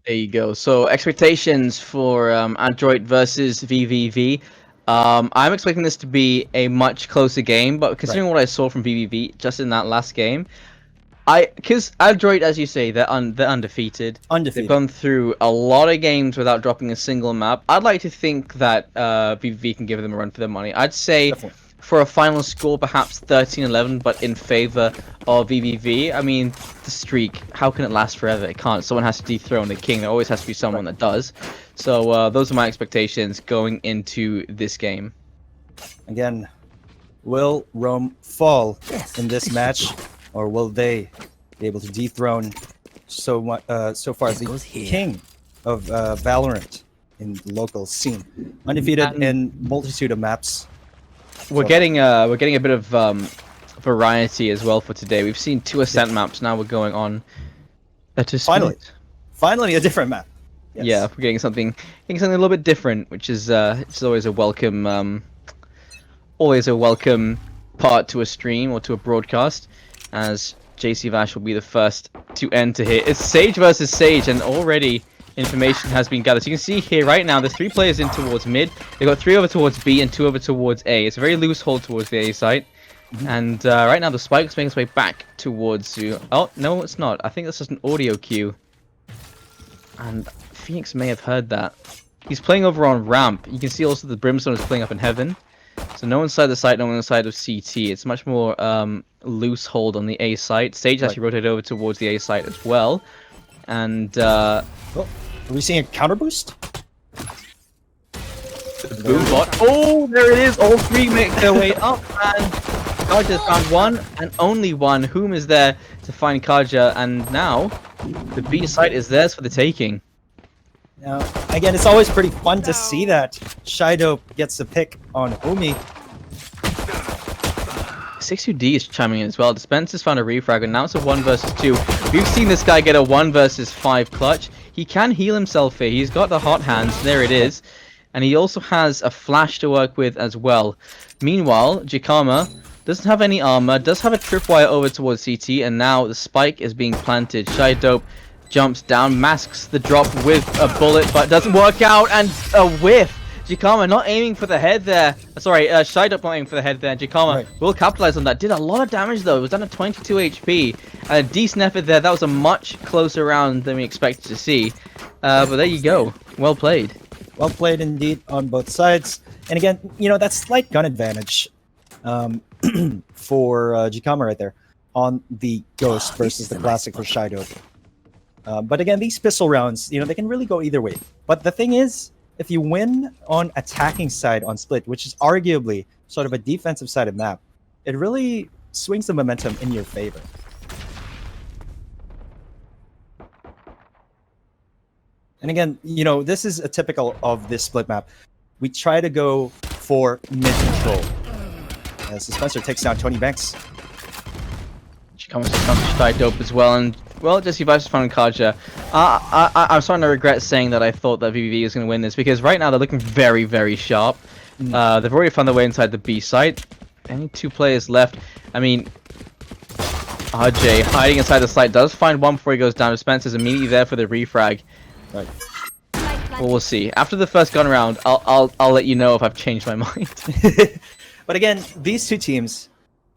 There you go. So expectations for Adroit versus VvV. I'm expecting this to be a much closer game, but Right. considering what I saw from VvV just in that last game, because Adroit, as you say, they're undefeated. They've Undefeated. gone through a lot of games without dropping a single map. I'd like to think that VvV can give them a run for their money. I'd say Definitely. for a final score, perhaps 13-11, but in favor of VvV. I mean, the streak, how can it last forever? It can't. Someone has to dethrone the king. There always has to be someone Right. that does. So those are my expectations going into this game. Again, will Rome fall in this match, or will they be able to dethrone so far the king of Valorant in the local scene, undefeated And in multitude of maps? we're So far. getting a bit of variety as well for today. We've seen two ascent maps. Now we're going on to Finally, split. finally a different map. Yes. Yeah, we're getting something a little bit different, which is it's always a welcome part to a stream or to a broadcast, as JC Vash will be the first to enter here. It's Sage versus Sage, and already information has been gathered. So you can see here right now, there's 3 players in towards mid. They've got 3 over towards B and 2 over towards A. It's a very loose hold towards the A site. And right now the spike's making its way back towards you. Oh, no, it's not. I think that's just an audio cue. And Phoenix may have heard that. He's playing over on ramp. You can see also the Brimstone is playing up in heaven. So no inside the site, no inside of CT. It's much more loose hold on the A site. Sage actually rotated over towards the A site as well. And Oh, are we seeing a counter boost? the boom bot. Oh, there it is. All 3 make their way up, and Kaja found one and only one. Whom is there to find Kaja? And now the B site is theirs for the taking. Now, again, it's always pretty fun to see that Shido gets the pick on Umi. 62D is chiming in as well. Dispenser's found a refrag, and now it's a 1 versus 2. We've seen this guy get a 1 versus 5 clutch. He can heal himself here. He's got the hot hands. There it is. And he also has a flash to work with as well. Meanwhile, Jikama doesn't have any armor, does have a tripwire over towards CT, and now the spike is being planted. Shy Dope jumps down, masks the drop with a bullet, but doesn't work out, and a whiff. Jikama not aiming for the head there. Sorry, Shy Dope not aiming for the head there. Jikama will capitalize on that. Did a lot of damage though. It was down to 22 HP. A decent effort there. That was a much closer round than we expected to see. But there you go. Well played. Well played indeed on both sides. And again, you know, that slight gun advantage for Jikama right there on the Ghost versus the Classic for Shido. But again, these pistol rounds, you know, they can really go either way. But the thing is, if you win on attacking side on Split, which is arguably sort of a defensive sided map, it really swings the momentum in your favor. And again, you know, this is a typical of this Split map. We try to go for mid control. As Spencer takes down Tony Banks. She comes to Shy Dope as well, and well, Jesse Vice found Kaja. I'm starting to regret saying that I thought that VvV was going to win this, because right now they're looking very, very sharp. They've already found their way inside the B site. Only 2 players left. I mean, RJ hiding inside the site does find one before he goes down. Spencer's immediately there for the refrag. Right. Well, we'll see. After the first gun round, I'll let you know if I've changed my mind. But again, these 2 teams,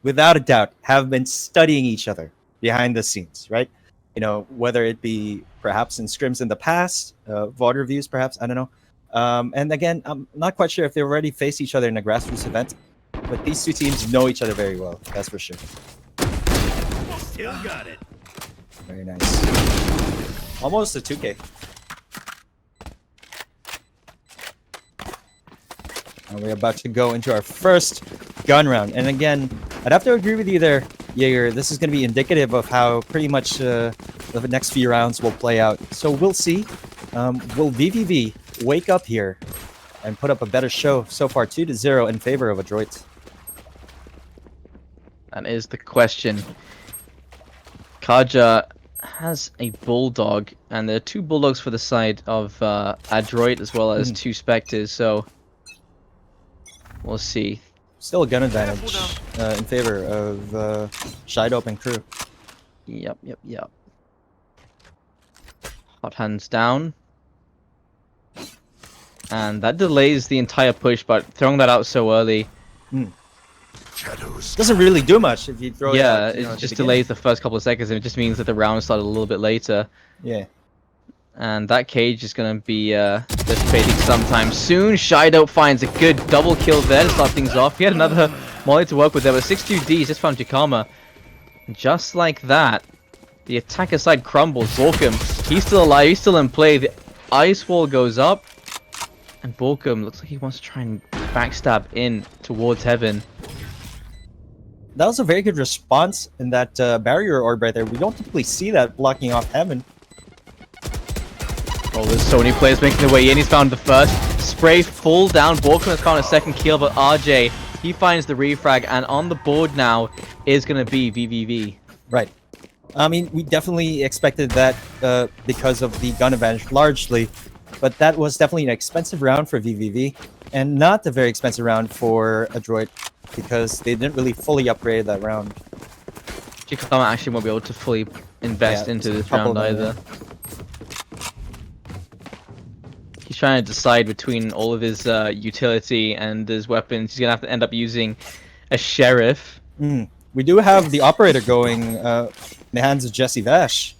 without a doubt, have been studying each other behind the scenes, right? You know, whether it be perhaps in scrims in the past, VOD reviews perhaps, I don't know. And again, I'm not quite sure if they've already faced each other in a grassroots event, but these 2 teams know each other very well, that's for sure. Still got it. Very nice. Almost a 2K. And we're about to go into our first gun round. And again, I'd have to agree with you there, Jaeger. This is going to be indicative of how pretty much the next few rounds will play out. So we'll see. Will VvV wake up here and put up a better show? So far, 2-0 in favor of Adroit. That is the question. Kaja has a bulldog, and there are 2 bulldogs for the side of Adroit, as well as 2 specters, so we'll see. Still a gun advantage in favor of Shido and crew. Yep. Hot hands down. And that delays the entire push, but throwing that out so early, Doesn't really do much if you throw it yeah, out. it At the just beginning. delays the first couple of seconds, and it just means that the round started a little bit later. Yeah. And that cage is going to be dissipating sometime soon. Shido finds a good double kill there to start things off. He had another molly to work with there, but 6-2D just found Jakama. Just like that, the attacker side crumbles. Borkum, he's still alive, he's still in play. The ice wall goes up, and Borkum looks like he wants to try and backstab in towards heaven. That was a very good response in that barrier orb right there. We don't typically see that blocking off heaven. Oh, there's so many players making their way in. He's found the first. Spray full down. Borkum has found a second kill, but RJ, he finds the refrag, and on the board now is going to be VvV. Right. I mean, we definitely expected that because of the gun advantage largely, but that was definitely an expensive round for VvV, and not a very expensive round for Adroit, because they didn't really fully upgrade that round. Jakama actually won't be able to fully invest into just a this couple round of them, either. He's trying to decide between all of his utility and his weapons. He's gonna have to end up using a sheriff. We do have the operator going in the hands of Jesse Vash.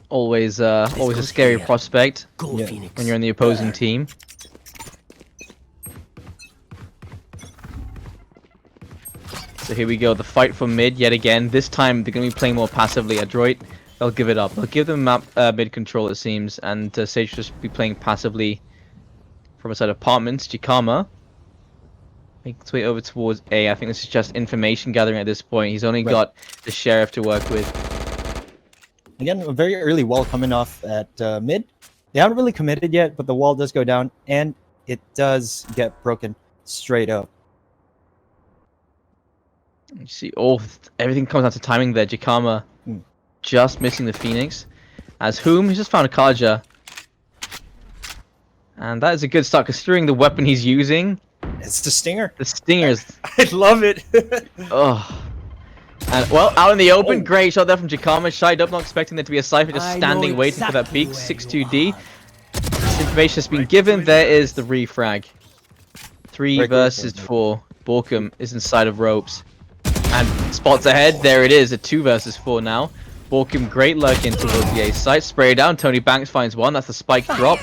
Always a scary prospect Yeah. when you're on the opposing team. So here we go, the fight for mid yet again. This time they're gonna be playing more passively. Adroit, they'll give it up. They'll give them map mid control, it seems, and Sage just be playing passively from a side of apartments. Jakama making its way over towards A. I think this is just information gathering at this point. He's only got the sheriff to work with. Again, a very early wall coming off at mid. They haven't really committed yet, but the wall does go down, and it does get broken straight up. You see, everything comes down to timing there. Jakama just missing the Phoenix. As Whom, he's just found a Kaja. And that is a good start, considering the weapon he's using. It's the Stinger. The Stingers. I love it. Oh. And, well, out in the open, great shot there from Jakama. Shied up, not expecting there to be a Cypher, just standing, waiting for that peek. 6-2D. Information has been given. There is the refrag. 3 versus 4. Borkum is inside of ropes. And spots ahead, there it is, a 2 versus 4 now. Borkum, great lurk in towards the A site. Spray down, Tony Banks finds one, that's the spike drop.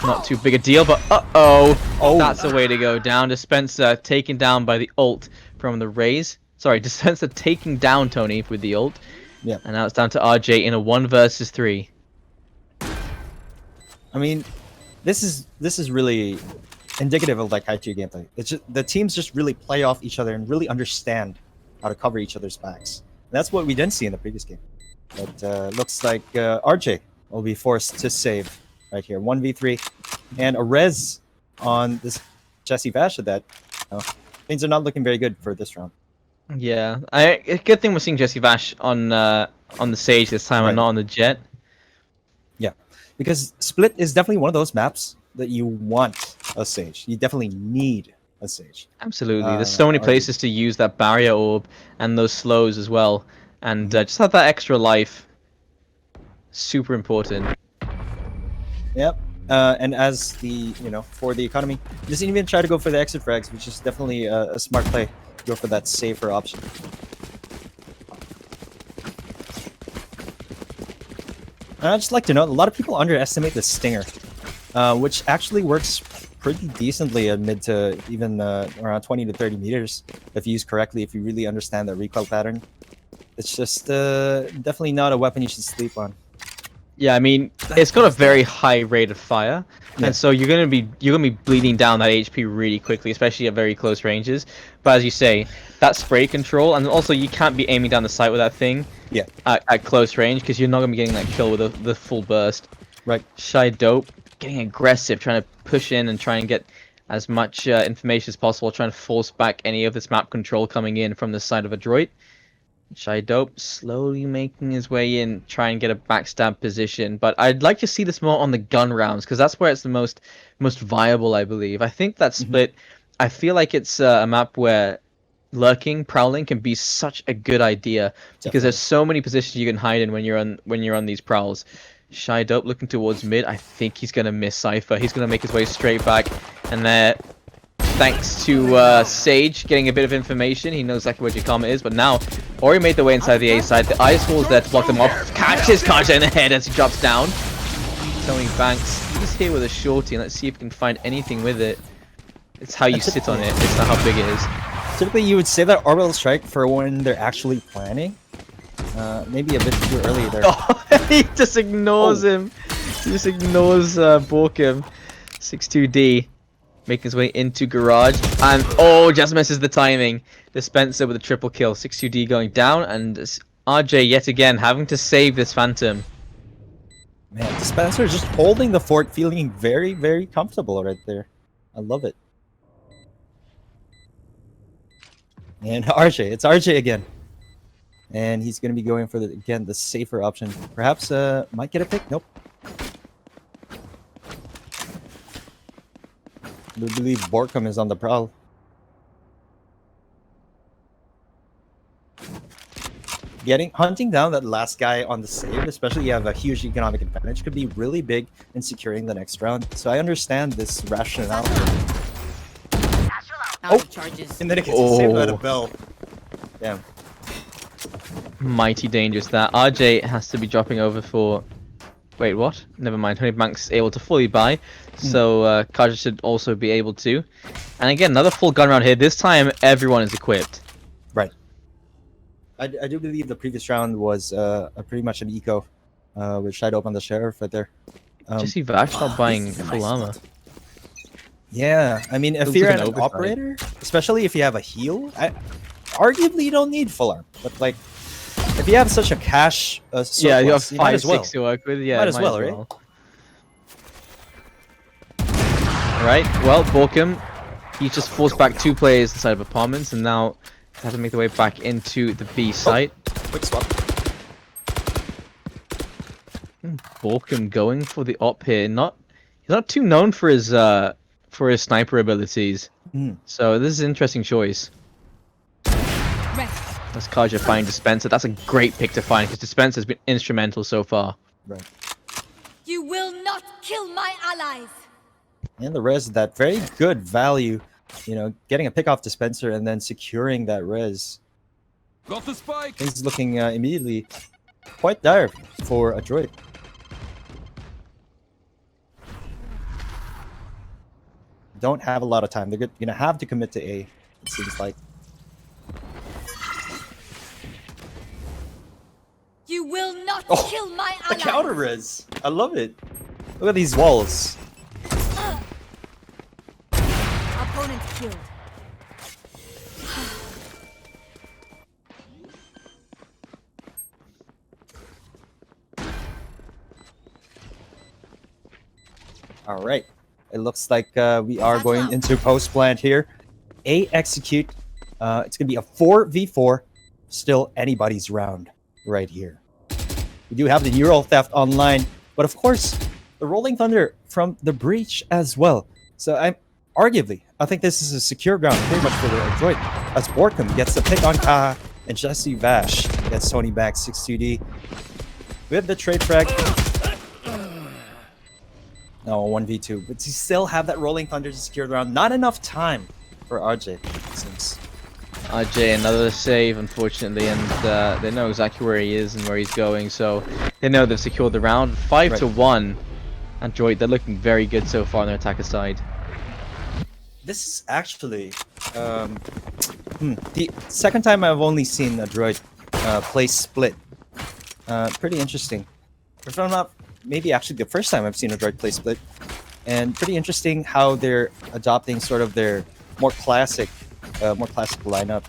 Not too big a deal, but that's the way to go down. Dispenser taken down by the ult from the Rays. Sorry, Dispenser taking down Tony with the ult. Yeah. And now it's down to RJ in a 1 versus 3. I mean, this is really indicative of like high tier gameplay. It's just the teams just really play off each other and really understand how to cover each other's backs. And that's what we didn't see in the previous game. But looks like RJ will be forced to save right here. 1v3 and a res on this Jesse Vash of that. Things are not looking very good for this round. Yeah, a good thing we're seeing Jesse Vash on the Sage this time and not on the Jet. Yeah, because Split is definitely one of those maps that you want a Sage. You definitely need a Sage. Absolutely. There's so many places to use that barrier orb and those slows as well. And just have that extra life. Super important. Yep. And as for the economy, just even try to go for the exit frags, which is definitely a smart play. Go for that safer option. And I'd just like to note, a lot of people underestimate the Stinger, which actually works pretty decently at mid to even around 20 to 30 meters if used correctly, if you really understand the recoil pattern. It's just definitely not a weapon you should sleep on. Yeah, I mean, it's got a very high rate of fire, and so you're gonna be bleeding down that HP really quickly, especially at very close ranges. But as you say, that spray control, and also you can't be aiming down the sight with that thing. Yeah. At close range, because you're not gonna be getting that kill with the full burst. Right. Shy dope, getting aggressive, trying to push in and try and get as much information as possible, trying to force back any of this map control coming in from the side of Adroit. Shy Dope slowly making his way in, try and get a backstab position. But I'd like to see this more on the gun rounds, because that's where it's the most viable, I believe. I think that Split, I feel like it's a map where lurking, prowling can be such a good idea, because there's so many positions you can hide in when you're on these prowls. Shy Dope looking towards mid. I think he's going to miss Cypher. He's going to make his way straight back. And there, thanks to Sage getting a bit of information, he knows exactly where Jakama is. But now, Ori made the way inside the A side. The ice wall's there to block them off. Catches Kaja in the head as he drops down. Tony Banks, he's here with a shorty. Let's see if we can find anything with it. It's how you sit on it. It's not how big it is. Typically, you would save that orbital strike for when they're actually planning. Maybe a bit too early there. Oh, he just ignores him. He just ignores Borkum. 6-2D making his way into garage, and just misses the timing. Dispenser with a triple kill. 6-2D going down, and RJ yet again having to save this Phantom. Man, Dispenser just holding the fort, feeling very, very comfortable right there. I love it. And RJ, it's RJ again. And he's going to be going for, the safer option. Perhaps might get a pick. Nope. I believe Borkum is on the prowl. Hunting down that last guy on the save, especially you have a huge economic advantage, could be really big in securing the next round. So I understand this rationale. Charges. And then it gets saved by the bell. Damn. Mighty dangerous that. RJ has to be dropping over for... Wait, what? Never mind. Tony Banks able to fully buy. So Kaja should also be able to. And again, another full gun round here. This time, everyone is equipped. Right. I do believe the previous round was pretty much an eco with Shide Open the Sheriff right there. Jesse Vash not buying full armor. Yeah, I mean, if Looks you're like an an oversight. operator, especially if you have a heal, arguably you don't need full arm. But like, if you have such a cash surplus, Yeah, you have might as 5-6 to work with. Yeah, Might as well, right? Right, well, Borkum, he just forced back 2 players inside of apartments, and now has to make their way back into the B site. Quick swap. Borkum going for the op here. He's not too known for his sniper abilities. So this is an interesting choice. That's Kaja finding Dispenser. That's a great pick to find because Dispenser's been instrumental so far. Right. You will not kill my allies. And the res, that very good value, getting a pick off Dispenser and then securing that res. Got the spike. Things looking immediately quite dire for Adroit. Don't have a lot of time. They're gonna have to commit to A, it seems like. You will not kill my The allies. counter res. I love it. Look at these walls. Opponent killed. All right. It looks like we are going into post plant here. A execute. It's gonna be a 4v4. Still anybody's round right here. We do have the Neural Theft online, but of course the Rolling Thunder from the Breach as well. So I think this is a secure ground pretty much for the Adroit, as Borkum gets the pick on Kaha and Jesse Vash gets Tony back 6-2D with the trade frag. No, 1v2, but you still have that Rolling Thunder to secure the round. Not enough time for RJ, it seems. RJ, another save, unfortunately, and they know exactly where he is and where he's going, so they know they've secured the round. 5-1. Adroit, they're looking very good so far on their attacker side. This is actually the second time I've only seen Adroit play split. Pretty interesting. If I'm not, maybe actually the first time I've seen Adroit play split, and pretty interesting how they're adopting sort of their more classic lineup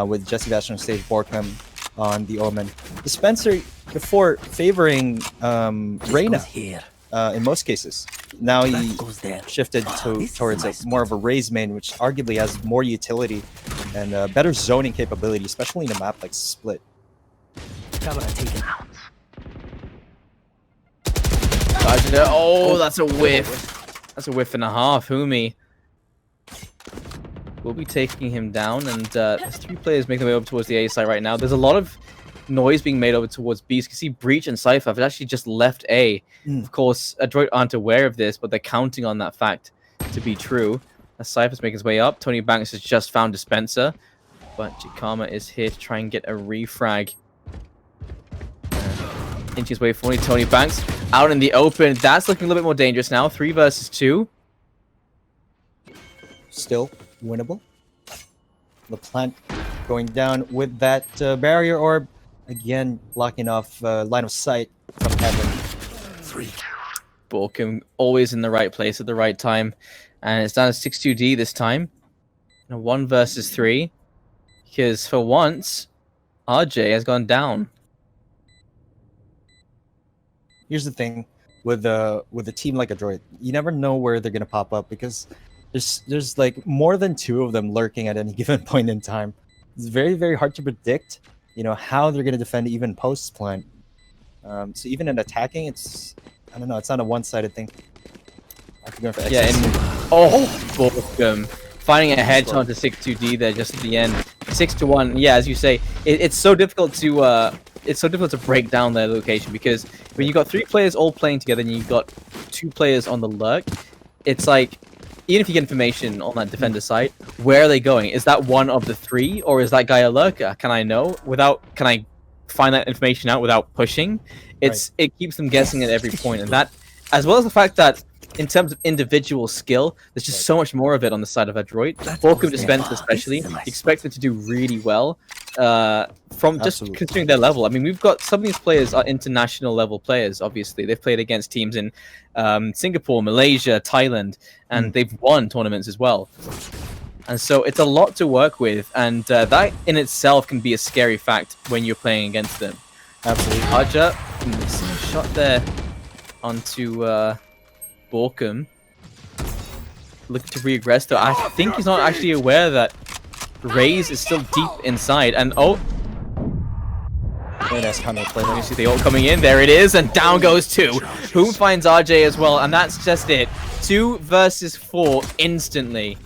with Jesse Vash on stage, Borkum on the Omen. Dispenser before favoring Reyna in most cases. Now he shifted towards more of a Raze main, which arguably has more utility and better zoning capability, especially in a map like Split. Oh, that's a whiff. That's a whiff and a half. Humi will be taking him down, and there's 3 players making their way up towards the A site right now. There's a lot of noise being made over towards B. You can see Breach and Cypher have actually just left A. Of course, Adroit aren't aware of this, but they're counting on that fact to be true. As Cypher's making his way up, Tony Banks has just found Dispenser, but Jikama is here to try and get a refrag. Inch his way forward, Tony Banks out in the open. That's looking a little bit more dangerous now. 3 versus 2. Still winnable. The plant going down with that barrier orb. Again, blocking off line of sight from Heaven. Borkum always in the right place at the right time. And it's down to 6-2D this time. 1 versus 3. Because for once, RJ has gone down. Here's the thing with a team like Adroit, you never know where they're gonna pop up because there's like more than 2 of them lurking at any given point in time. It's very, very hard to predict, how they're gonna defend even post plant. So even in attacking, I don't know, it's not a one-sided thing. Yeah, and Borkum finding a headshot onto 6-2D there just at the end. 6-1. Yeah, as you say, it's so difficult to break down their location because when you got 3 players all playing together and you got 2 players on the lurk, it's like even if you get information on that defender side, where are they going? Is that one of the 3 or is that guy a lurker? Can I know can I find that information out without pushing? It keeps them guessing at every point, and that, as well as the fact that in terms of individual skill, there's just so much more of it on the side of Adroit. Borkum Dispenser especially, you expect them to do really well from just considering their level. I mean, we've got some of these players are international level players, obviously. They've played against teams in Singapore, Malaysia, Thailand, and they've won tournaments as well. And so it's a lot to work with, and that in itself can be a scary fact when you're playing against them. Absolutely. Arja, shot there onto Borkum. Looking to regress though. I think he's not actually aware that Raze is still deep inside. And very nice counter play. you see the ult coming in. There it is, and down goes 2. Who finds RJ as well, and that's just it. 2 versus 4 instantly.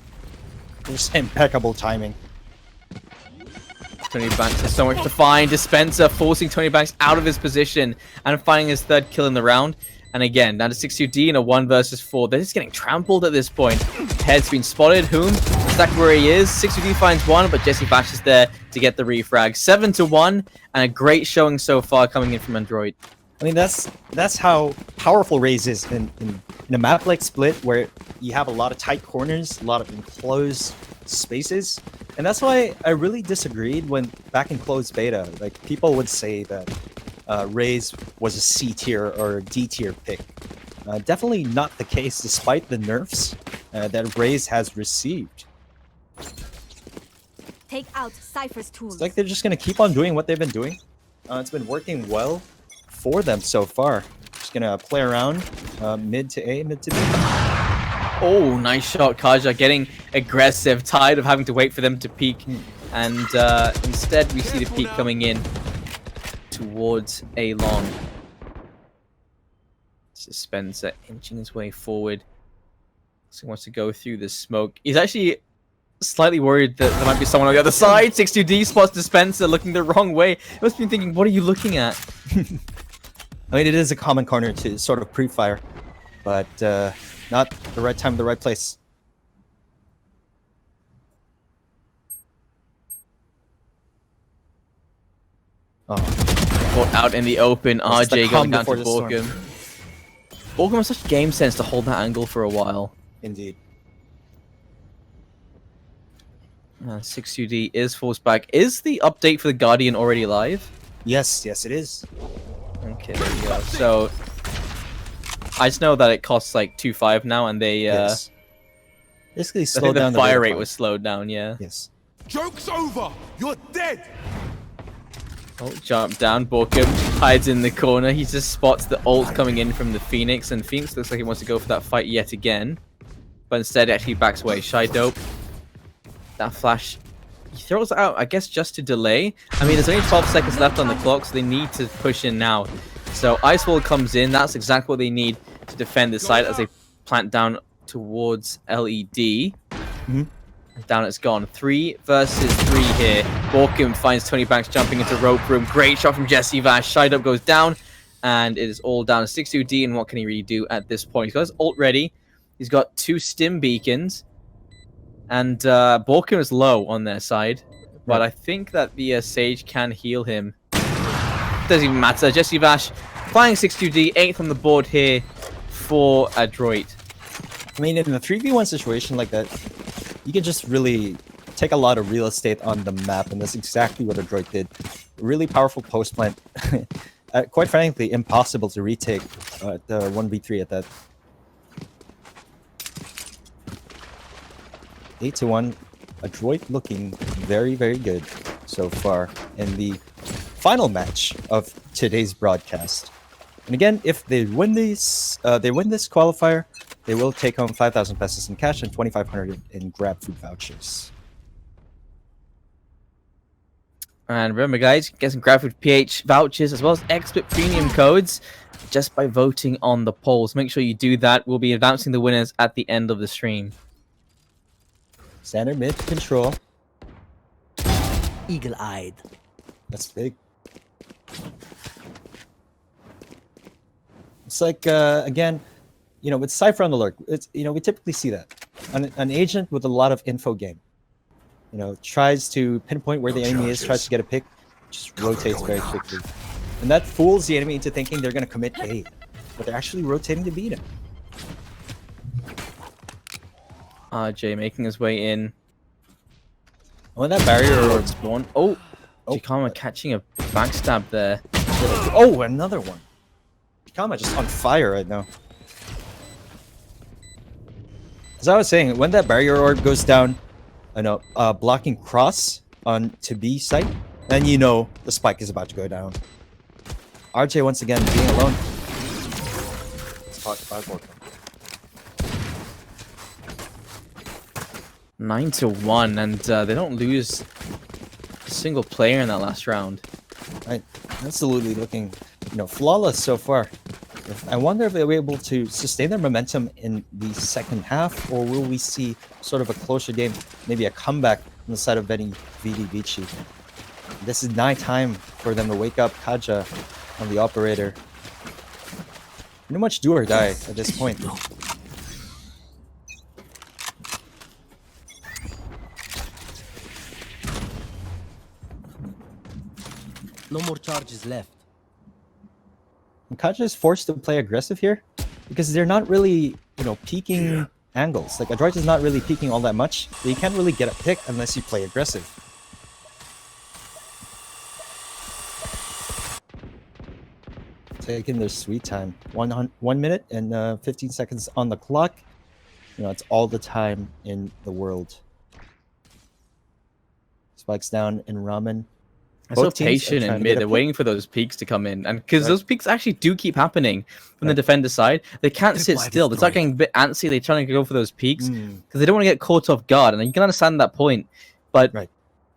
Just impeccable timing. Tony Banks has so much to find. Dispenser forcing Tony Banks out of his position and finding his 3rd kill in the round. And again, down to 6-2D in a 1 versus 4. They're just getting trampled at this point. Head's been spotted. Whom? Exactly where he is. 6-2D finds 1, but Jesse Bash is there to get the refrag. 7-1, and a great showing so far coming in from Adroit. I mean, that's how powerful Raze is in a map like Split, where you have a lot of tight corners, a lot of enclosed spaces. And that's why I really disagreed when back in closed beta, like people would say that Raze was a C tier or D tier pick. Definitely not the case, despite the nerfs that Raze has received. Take out Cypher's tools. It's like they're just gonna keep on doing what they've been doing. It's been working well for them so far. Just gonna play around mid to A, mid to B. Oh, nice shot, Kaja getting aggressive, tired of having to wait for them to peek. And instead we see the peek coming in towards A long. Dispenser inching his way forward. So he wants to go through the smoke. He's actually slightly worried that there might be someone on the other side. 6-2D spots Dispenser looking the wrong way. He must be thinking, what are you looking at? I mean, it is a common corner to sort of pre-fire, but not the right time, the right place. Oh. Caught out in the open. That's RJ the going calm down to before the Borkum. Borkum has such game sense to hold that angle for a while. Indeed. 6-2D is forced back. Is the update for the Guardian already live? Yes, yes, it is. Okay, there you go. So I just know that it costs like 2.5 now, and they Yes. Basically, I slow think down the fire rate rate of was slowed down. Yeah. Yes. Joke's over! You're dead! Oh, jump down. Borkum hides in the corner. He just spots the ult coming in from the Phoenix, and Phoenix looks like he wants to go for that fight yet again, but instead actually backs away. Shy Dope. That flash, he throws it out, I guess, just to delay. I mean, there's only 12 seconds left on the clock, so they need to push in now. So Ice Wall comes in. That's exactly what they need to defend this side as they plant down towards LED. Down it's gone. 3 versus 3 here. Borkum finds Tony Banks jumping into rope room. Great shot from Jesse Vash. Shide Up goes down. And it is all down to 6-2D. And what can he really do at this point? He's got his ult ready. He's got 2 stim beacons. And Borkum is low on their side. But I think that the Sage can heal him. Doesn't even matter. Jesse Vash flying 6-2D. 8th on the board here for Adroit. I mean, in a 3v1 situation like that, you can just really take a lot of real estate on the map, and that's exactly what Adroit did. Really powerful post plant. Quite frankly, impossible to retake the 1v3 at that. 8-1. Adroit looking very, very good so far in the final match of today's broadcast. And again, if they win this qualifier, they will take home 5,000 pesos in cash and 2,500 in GrabFood vouchers. And remember, guys, get some GrabFoodPH vouchers as well as expert premium codes just by voting on the polls. Make sure you do that. We'll be announcing the winners at the end of the stream. Center mid control. Eagle-eyed. That's big. It's like, again, you know, with Cypher on the lurk, it's, you know, we typically see that. An agent with a lot of info game, you know, tries to pinpoint where the enemy is, tries to get a pick, just rotates very quickly. And that fools the enemy into thinking they're going to commit A, but they're actually rotating to beat him. RJ making his way in. When that barrier or Spawn. Jikama catching a backstab there. Oh, another one. Jikama just on fire right now. As I was saying, when that barrier orb goes down, I know, blocking cross on to B site, then you know the spike is about to go down. RJ once again being alone. Let's talk about more. 9-1, and they don't lose a single player in that last round. Right, absolutely looking, you know, flawless so far. I wonder if they'll be able to sustain their momentum in the second half, or will we see sort of a closer game, maybe a comeback on the side of Benny VvV. This is night time for them to wake up. Kaja on the operator. Pretty much do or die at this point. No more charges left. And Kaja is forced to play aggressive here because they're not really, you know, peeking angles. Like, Adroit is not really peeking all that much, but you can't really get a pick unless you play aggressive. Taking their sweet time. 1 minute and 15 seconds on the clock. You know, it's all the time in the world. Spikes down in Ramen. They're so patient in mid. They're waiting for those peaks to come in, and because those peaks actually do keep happening from the defender side, they can't sit still. They start getting a bit antsy. They're trying to go for those peaks because they don't want to get caught off guard, and you can understand that point. But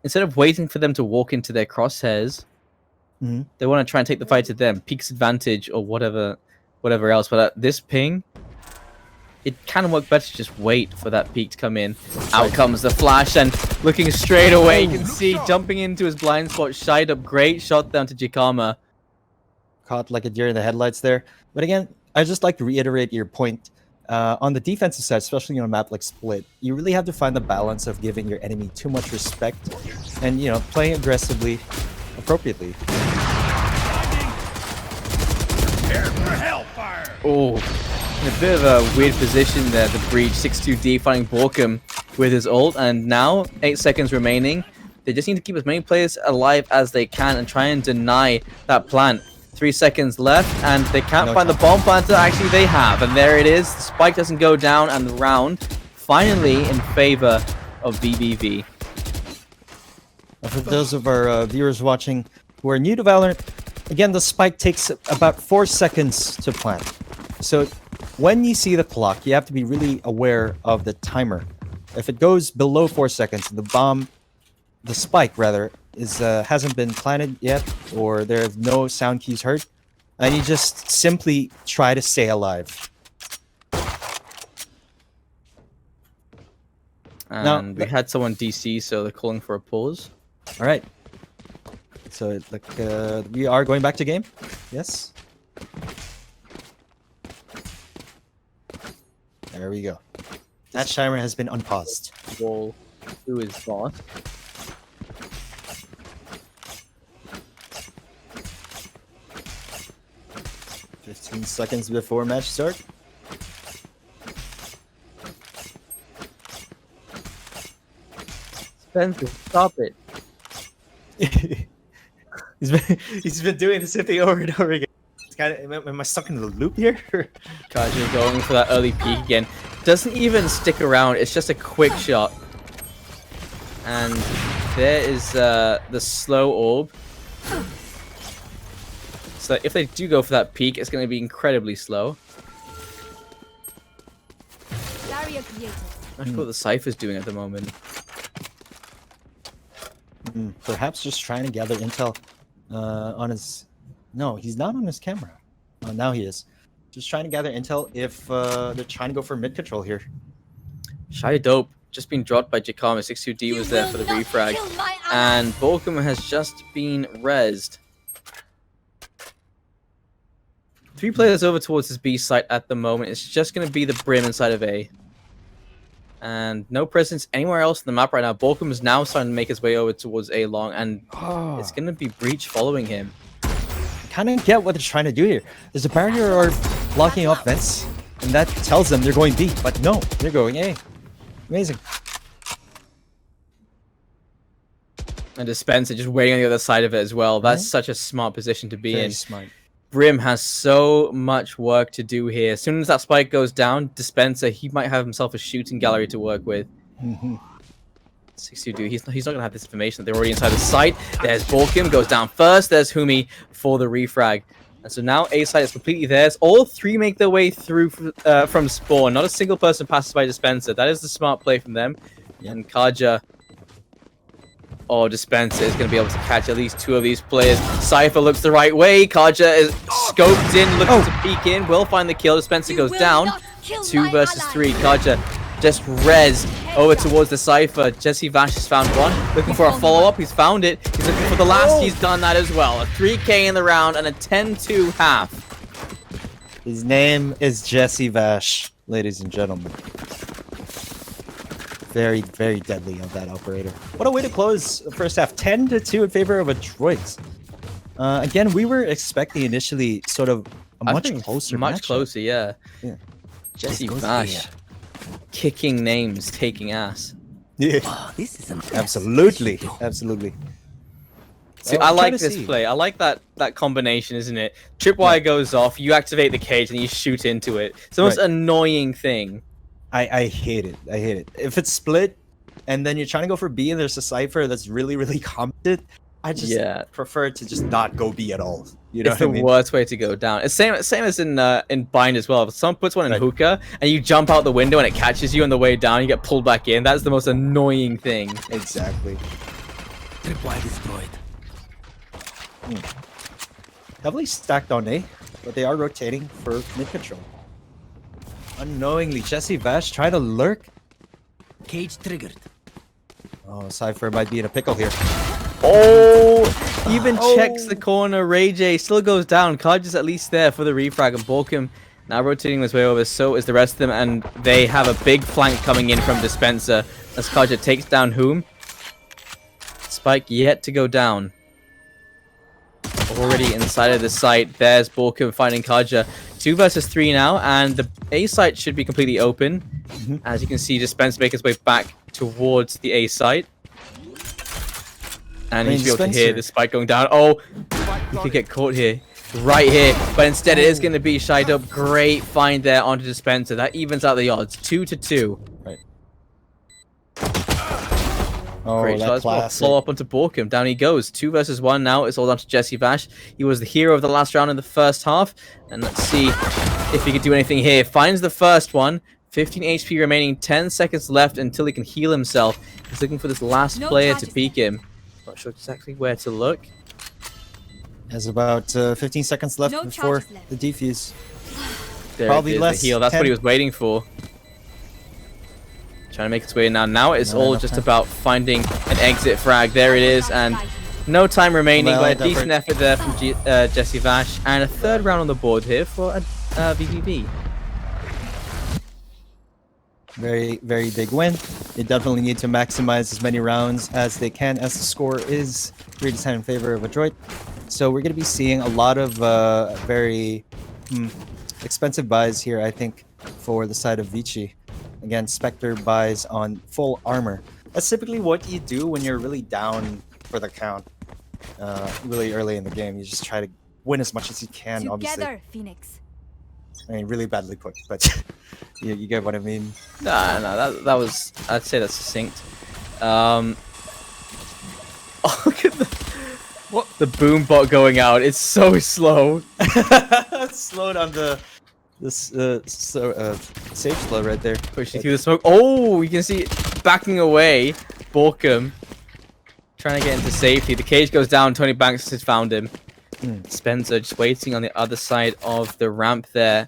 instead of waiting for them to walk into their crosshairs, they want to try and take the fight to them, peaks advantage or whatever else. But at this ping, it can work better to just wait for that peak to come in. Out comes the flash, and looking straight away, you can see jumping into his blind spot. Shied Up, great shot down to Jikama. Caught like a deer in the headlights there. But again, I just like to reiterate your point. On the defensive side, especially on a map like Split, you really have to find the balance of giving your enemy too much respect and, you know, playing aggressively, appropriately. Oh, in a bit of a weird position there, the Breach. 6-2D finding Borkum with his ult, and now 8 seconds remaining. They just need to keep as many players alive as they can and try and deny that plant. 3 seconds left, and they can't find the bomb planter. Actually, they have, and there it is. The spike doesn't go down, and the round finally in favor of VvV. For those of our viewers watching who are new to Valorant, again, the spike takes about 4 seconds to plant. So when you see the clock, you have to be really aware of the timer. If it goes below 4 seconds, the spike rather, hasn't been planted yet, or there's no sound cues heard, and you just simply try to stay alive. And we had someone DC, so they're calling for a pause. All right. So like we are going back to game. Yes. There we go. That timer has been unpaused. Wall, who is boss? 15 seconds before match start. Spencer, stop it. he's been doing the same thing over and over again. It's kind of, am I stuck in the loop here? Kaja going for that early peek again. Doesn't even stick around. It's just a quick shot. And there is the slow orb. So if they do go for that peek, it's going to be incredibly slow. Barrier created. Not sure what the Cypher's doing at the moment. Perhaps just trying to gather intel on his... No, he's not on his camera. Oh, now he is. Just trying to gather intel if they're trying to go for mid control here. Shy Dope just been dropped by Jakama. 62D was there for the refrag. And Volcom has just been rezzed. 3 players over towards his B site at the moment. It's just going to be the Brim inside of A. And no presence anywhere else on the map right now. Volcom is now starting to make his way over towards A long. And it's going to be Breach following him. Kind of get what they're trying to do here. There's a barrier or blocking off vents. And that tells them they're going B. But no, they're going A. Amazing. And Dispenser just waiting on the other side of it as well. That's such a smart position to be Very in. smart. Brim has so much work to do here. As soon as that spike goes down, Dispenser, he might have himself a shooting gallery to work with. 62, he's not going to have this information. They're already inside the site. There's Volcom, goes down first. There's Humi for the refrag. And so now A site is completely theirs. All 3 make their way through from spawn. Not a single person passes by Dispenser. That is the smart play from them. And Kaja... Oh, Dispenser is going to be able to catch at least 2 of these players. Cypher looks the right way. Kaja is scoped in, looking to peek in. Will find the kill. Dispenser goes down. 2 versus 3. Kaja just rezzed over towards the Cypher. Jesse Vash has found one. Looking for a follow-up. He's found it. He's looking for the last. He's done that as well. A 3K in the round and a 10-2 half. His name is Jesse Vash, ladies and gentlemen. Very, very deadly of that operator. What a way to close the first half. 10-2 in favor of Adroit. Again, we were expecting initially sort of a much closer Much matchup. closer, yeah. Jesse Vash. Kicking names, taking ass. Yeah. Oh, this is Absolutely. Absolutely. See, Well, I I'm like trying to this see. play. I like that combination, isn't it? Tripwire goes off, you activate the cage, and you shoot into it. It's the most annoying thing. I hate it. I hate it. If it's split and then you're trying to go for B and there's a Cypher that's really, really competent, I just prefer to just not go B at all. You know It's what the I mean? worst way to go down. It's same as in Bind as well. If someone puts one in hookah and you jump out the window and it catches you on the way down, you get pulled back in. That's the most annoying thing. Exactly. Tripwire destroyed. Heavily stacked on A, but they are rotating for mid control. Unknowingly, Jesse Vash trying to lurk. Cage triggered. Oh, Cypher might be in a pickle here. Oh, even checks the corner. Ray J still goes down. Kaj is at least there for the refrag, and Volcom now rotating his way over. So is the rest of them, and they have a big flank coming in from Dispenser as Kaja takes down Whom. Spike yet to go down. Already inside of the site. There's Volcom finding Kaja. 2 versus 3 now, and the A site should be completely open. As you can see, Dispenser make his way back towards the A site. And he should be able to hear the spike going down. Oh, he could get caught here. Right here. But instead it is going to be Shied Up. Great find there onto Dispenser. That evens out the odds. 2-2. Right. Oh, Great that shot. Follow up onto Borkum. Down he goes. 2 versus 1 now. It's all down to Jesse Vash. He was the hero of the last round in the first half. And let's see if he can do anything here. Finds the first one. 15 HP remaining. 10 seconds left until he can heal himself. He's looking for this last player to peek him. Not sure exactly where to look. There's about 15 seconds left before left. the defuse. There Probably it is, less, the heal. That's 10. what he was waiting for. Trying to make its way now. Now it's No, all enough just time. about finding an exit frag. There it is, and no time remaining. Well, But a decent effort there from Jesse Vash, and a third round on the board here for VvV. Very, very big win. They definitely need to maximize as many rounds as they can, as the score is 3-10 in favor of Adroit. So we're going to be seeing a lot of very expensive buys here, I think, for the side of Vici. Again, Spectre buys on full armor. That's typically what you do when you're really down for the count. Really early in the game, you just try to win as much as you can, obviously. Together, Phoenix. I mean, really badly put, but you get what I mean. Nah, that was, I'd say that's succinct. Oh, look at the boom bot going out. It's so slow. Slowed on the safe slow right there. Pushing through the smoke. Oh, you can see backing away. Borkum trying to get into safety. The cage goes down. Tony Banks has found him. Spencer just waiting on the other side of the ramp there.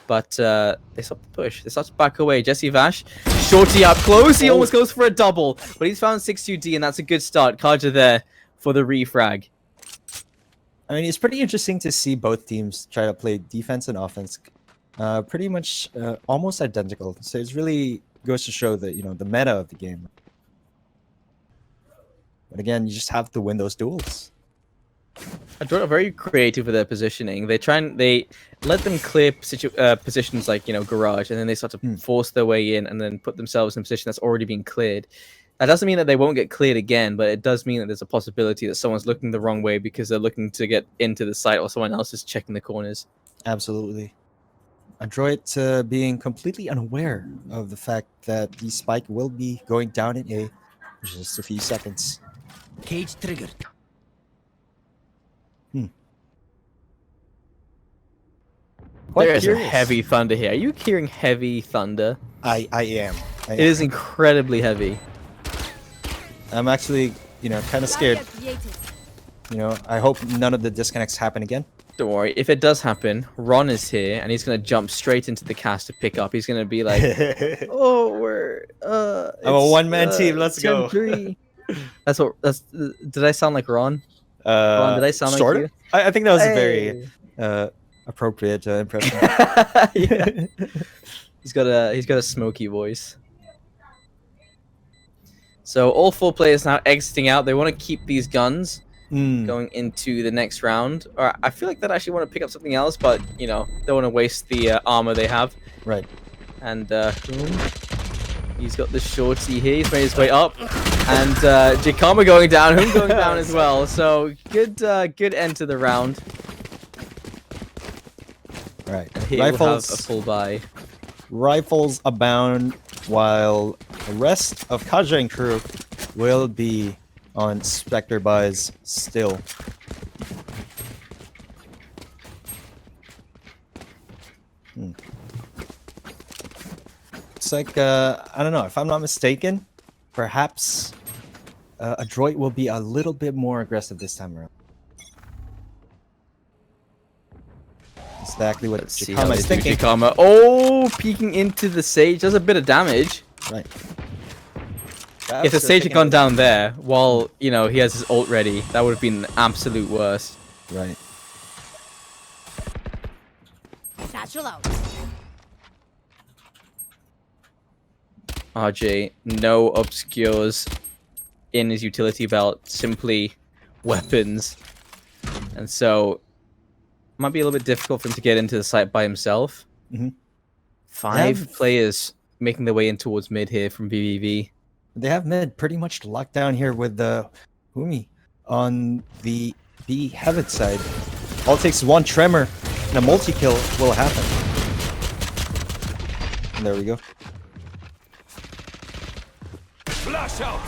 But they start to push. They start to back away. Jesse Vash, shorty up close. He almost goes for a double. But he's found 6-2D, and that's a good start. Kaja there for the refrag. I mean, it's pretty interesting to see both teams try to play defense and offense. Pretty much almost identical. So it really goes to show that, the meta of the game. But again, you just have to win those duels. Adroit are very creative with their positioning. They let them clear positions like, garage, and then they start to force their way in and then put themselves in a position that's already been cleared. That doesn't mean that they won't get cleared again, but it does mean that there's a possibility that someone's looking the wrong way because they're looking to get into the site, or someone else is checking the corners. Absolutely. Adroit being completely unaware of the fact that the spike will be going down in A in just a few seconds. Cage triggered. Quite There is a curious. heavy thunder here. Are you hearing heavy thunder? I am. It is incredibly heavy. I'm actually, kind of scared. Barrier created. I hope none of the disconnects happen again. Don't worry. If it does happen, Ron is here, and he's going to jump strate into the cast to pick up. He's going to be like, oh, we're... I'm a one-man team. Let's go. Gen 3. Did I sound like Ron? Ron, did I sound sort like of? you? I think that was a Hey. very appropriate impression. Yeah. He's got a smoky voice. So all 4 players now exiting out. They want to keep these guns going into the next round. Or I feel like they actually want to pick up something else, but they don't want to waste the armor they have. Right. And he's got the shorty here. He's made his way up, and Jikama going down. Hum going down as well. So good end to the round. Right. Here we'll have a full buy. Rifles abound, while the rest of Kaja and crew will be on Spectre buys still. It's like, I don't know, if I'm not mistaken, perhaps Adroit will be a little bit more aggressive this time around. Exactly what Let's see how Jikama they is do. thinking. Jikama, oh, peeking into the Sage. Does a bit of damage. Right. If the Sage had gone down there while, he has his ult ready, that would have been the absolute worst. Right. Satchel out. RJ, no obscures in his utility belt, simply weapons. And so, might be a little bit difficult for him to get into the site by himself. Mhm. 5 players making their way in towards mid here from VvV. They have mid pretty much locked down here with the Humi on the B Heaven side. All it takes is one tremor and a multi-kill will happen. And there we go. Flash out.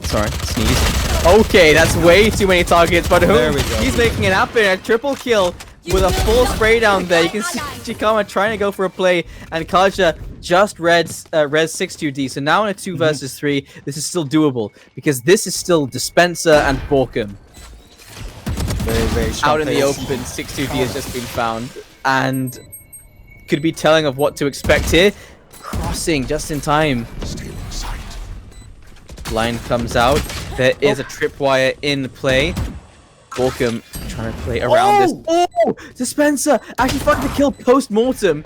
Sorry, sneeze. Okay, that's way too many targets, but There we go. he's making it happen. A triple kill with a full spray down there. You can see Jikama trying to go for a play, and Kaja just res 6-2D. So now in a 2 versus 3, this is still doable because this is still Dispenser and Borkum. Very, very strong Out in the players. open, 6-2D has just been found, and could be telling of what to expect here. Crossing just in time. Line comes out. There is a tripwire in play. Borkum trying to play around this. Oh! Dispenser actually finds the kill post-mortem.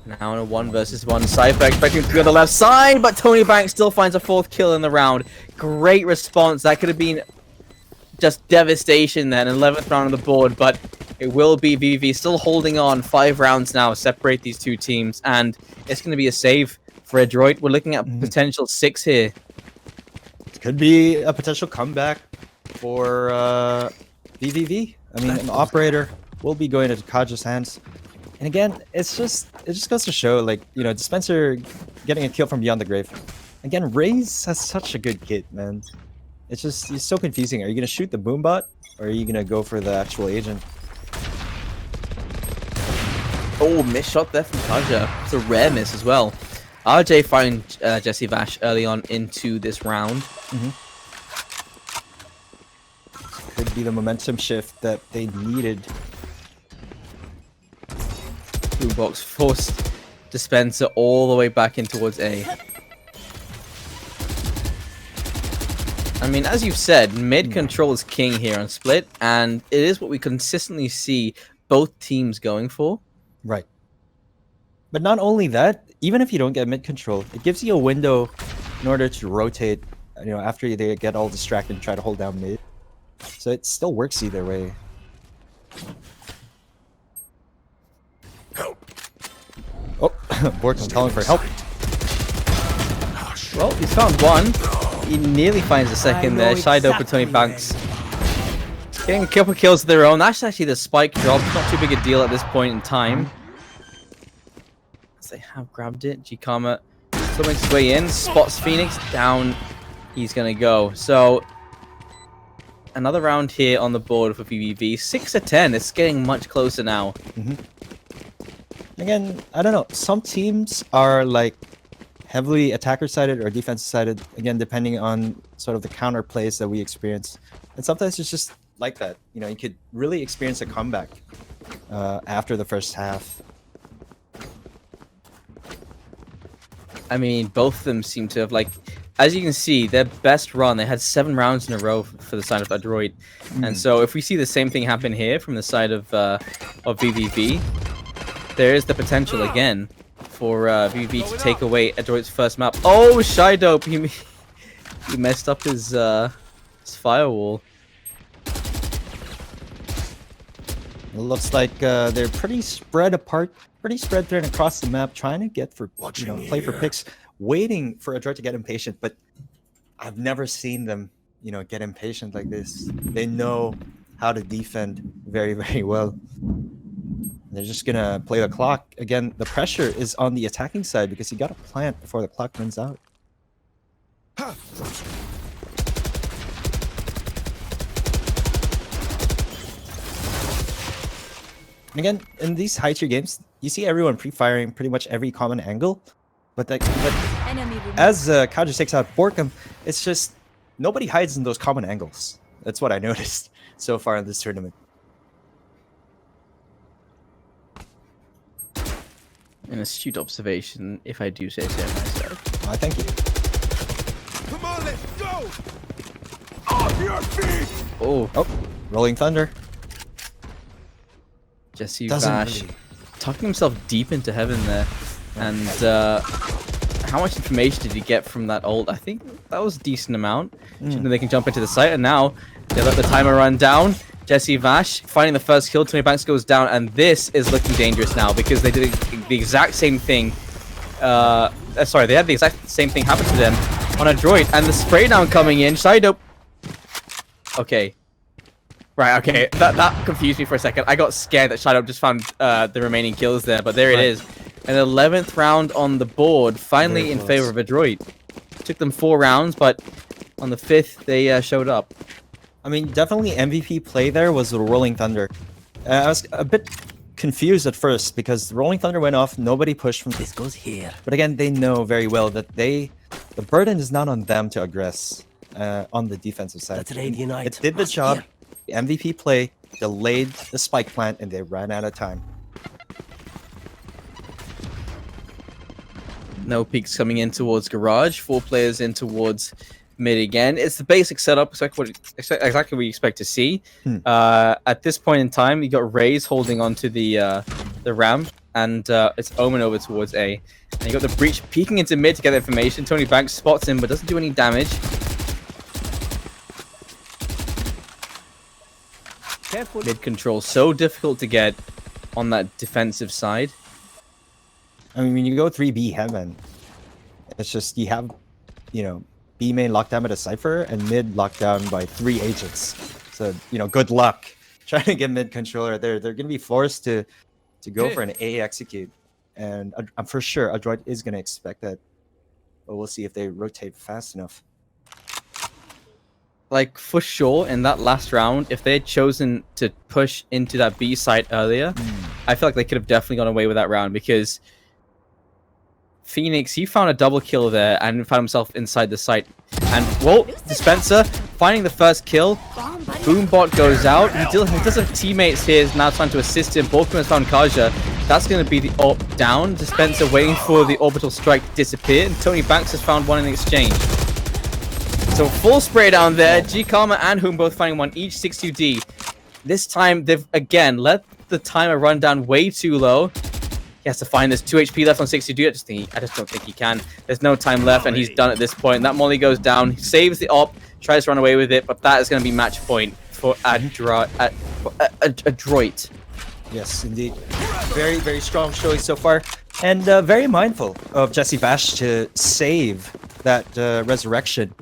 Now in a 1 versus 1, Cypher expecting to go to the left side, but Tony Banks still finds a 4th kill in the round. Great response. That could have been just devastation then. 11th round on the board, but it will be VvV still holding on. 5 rounds now separate these two teams, and it's going to be a save for Adroit. We're looking at potential 6 here. Could be a potential comeback for VvV. I mean, an operator will be going into Kaja's hands. And again, it just goes to show, like, you know, Dispenser getting a kill from beyond the grave. Again, Raze has such a good kit, man. It's so confusing. Are you gonna shoot the boombot, or are you gonna go for the actual agent? Oh, miss shot there from Kaja. It's a rare miss as well. RJ find Jesse Vash early on into this round. Could be the momentum shift that they needed. Blue box forced Dispenser all the way back in towards A. I mean, as you've said, mid control is king here on Split, and it is what we consistently see both teams going for. Right. But not only that, even if you don't get mid control, it gives you a window in order to rotate, you know, after they get all distracted and try to hold down mid. So it still works either way. Oh, Borkum calling for help. Well, he's found one. He nearly finds a second there. Shido for Tony Banks. Getting a couple kills of their own. That's actually the spike drop. Not too big a deal at this point in time. As they have grabbed it. Jikama still makes his way in. Spots Phoenix. Down. He's going to go. So, another round here on the board for VvV. 6-10. It's getting much closer now. Again, I don't know. Some teams are like heavily attacker-sided or defensive-sided, again, depending on sort of the counter plays that we experience. And sometimes it's just like that. You know, you could really experience a comeback after the first half. I mean, both of them seem to have, like, as you can see, their best run, they had 7 rounds in a row for the side of Adroit. And so if we see the same thing happen here from the side of VvV, there is the potential again for VvV to take away Adroit's first map. Oh, Shido! He messed up his firewall. It looks like they're pretty spread apart, pretty spread thin across the map, trying to get for, you know, play for picks, waiting for Adroit to get impatient. But I've never seen them, you know, get impatient like this. They know how to defend very, very well. They're just gonna play the clock. Again, the pressure is on the attacking side because you gotta plant before the clock runs out. And again, in these high tier games, you see everyone pre-firing pretty much every common angle. But as Kaja takes out Borkum, it's just nobody hides in those common angles. That's what I noticed so far in this tournament. An astute observation, if I do say so myself. Thank you. Come on, let's go! Off your feet! Oh, Rolling Thunder. Jesse Doesn't Vash really- tucking himself deep into heaven there. And how much information did he get from that ult? I think that was a decent amount. They can jump into the site, and now they let the timer run down. Jesse Vash finding the first kill. Tony Banks goes down, and this is looking dangerous now because they did the exact same thing. Sorry, they had the exact same thing happen to them on Adroit, and the spray down coming in. Shido. Okay. Right, okay. That confused me for a second. I got scared that Shido just found the remaining kills there, but there it is. An 11th round on the board, finally in favor of Adroit. Took them 4 rounds, but on the 5th, they showed up. I mean, definitely MVP play there was the Rolling Thunder. I was a bit confused at first because the Rolling Thunder went off, nobody pushed from This goes here. But again, they know very well that the burden is not on them to aggress on the defensive side. Let's raid unite. It did the job. The MVP play delayed the spike plant, and they ran out of time. No peeks coming in towards garage. 4 players in towards mid again. It's the basic setup, exactly what we expect to see. At this point in time, you got Raze holding onto the ramp, and it's Omen over towards A. And you got the Breach peeking into mid to get the information. Tony Banks spots him, but doesn't do any damage. Careful. Mid control so difficult to get on that defensive side. I mean, when you go 3B heaven, it's just you have, you know, B main locked down by the Cypher and mid locked down by 3 agents. So, you know, good luck trying to get mid controller. They're going to be forced to go for an A execute. And I'm for sure Adroit is going to expect that. But we'll see if they rotate fast enough. Like, for sure, in that last round, if they had chosen to push into that B site earlier, I feel like they could have definitely gone away with that round, because Phoenix, he found a double kill there and found himself inside the site. And, whoa, Dispenser finding the first kill. Boombot goes out. He does have teammates here, now trying to assist him. Balkan has found Kaja. That's going to be the AWP down. Dispenser waiting for the orbital strike to disappear. And Tony Banks has found one in exchange. So full spray down there. G Karma and Hoom both finding one each. 62D. This time they've again let the timer run down way too low. He has to find this 2 HP left on 62D. I just don't think he can. There's no time left, and he's done at this point. That molly goes down. He saves the op, tries to run away with it, but that is going to be match point for Adroit. Yes, indeed. Very, very strong showing so far. And very mindful of Jesse Vash to save that resurrection.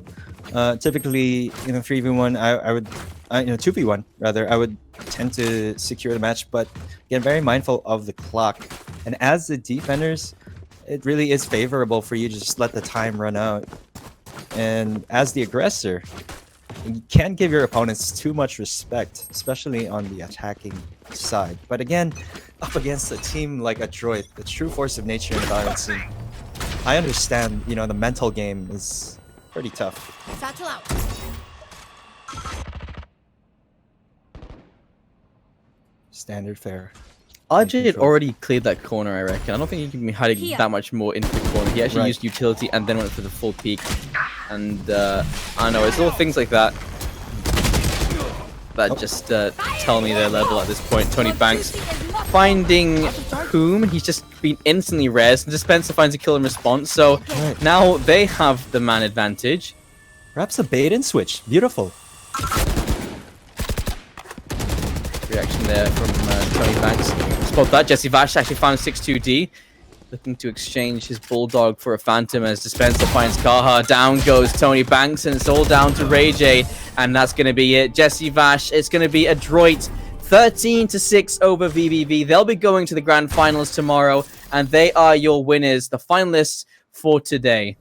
Typically, in a 3v1, I would, 2v1 rather, I would tend to secure the match, but again, very mindful of the clock. And as the defenders, it really is favorable for you to just let the time run out. And as the aggressor, you can't give your opponents too much respect, especially on the attacking side. But again, up against a team like Adroit, the true force of nature in the Valorant scene, I understand, you know, the mental game is pretty tough. Satchel out. Standard fare. RJ had already cleared that corner, I reckon. I don't think he can be hiding that much more into the corner. He actually used utility and then went for the full peak. And I don't know, it's little things like that that just tell me their level at this point. Tony Banks finding Whom. He's just been instantly res. And Dispenser finds a kill in response. So now they have the man advantage. Perhaps a bait and switch. Beautiful. Reaction there from Tony Banks. Spot that. Jesse Vash actually found 62D. Looking to exchange his Bulldog for a Phantom as Dispenser finds Kaha. Down goes Tony Banks, and it's all down to Ray J. And that's going to be it. Jesse Vash, it's going to be Adroit. 13-6 over VvV. They'll be going to the grand finals tomorrow, and they are your winners, the finalists for today.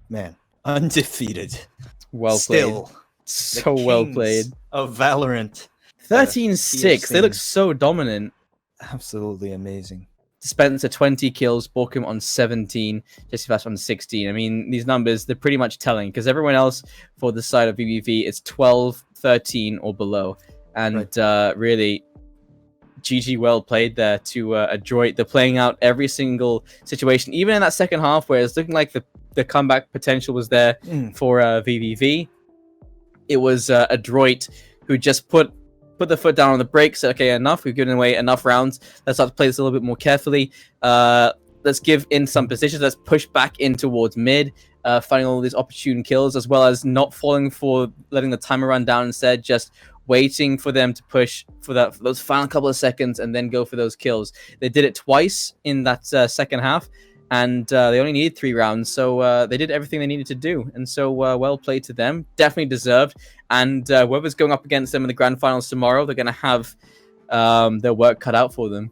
Man, undefeated. Well Still, played. So well played. Of Valorant. 13-6. They look so dominant. Absolutely amazing. Dispenser 20 kills, Borkum on 17, Jesse Vash on 16. I mean, these numbers, they're pretty much telling, because everyone else for the side of VvV is 12, 13 or below. And really, GG well played there to Adroit. They're playing out every single situation, even in that second half where it's looking like the comeback potential was there for VvV. It was Adroit who just put the foot down on the brake, said, okay, enough. We've given away enough rounds. Let's start to play this a little bit more carefully. Let's give in some positions. Let's push back in towards mid, finding all these opportune kills, as well as not falling for letting the timer run down. Instead, just waiting for them to push for those final couple of seconds and then go for those kills. They did it twice in that second half, and they only needed 3 rounds, so they did everything they needed to do. And so well played to them. Definitely deserved. And whoever's going up against them in the grand finals tomorrow, they're going to have their work cut out for them.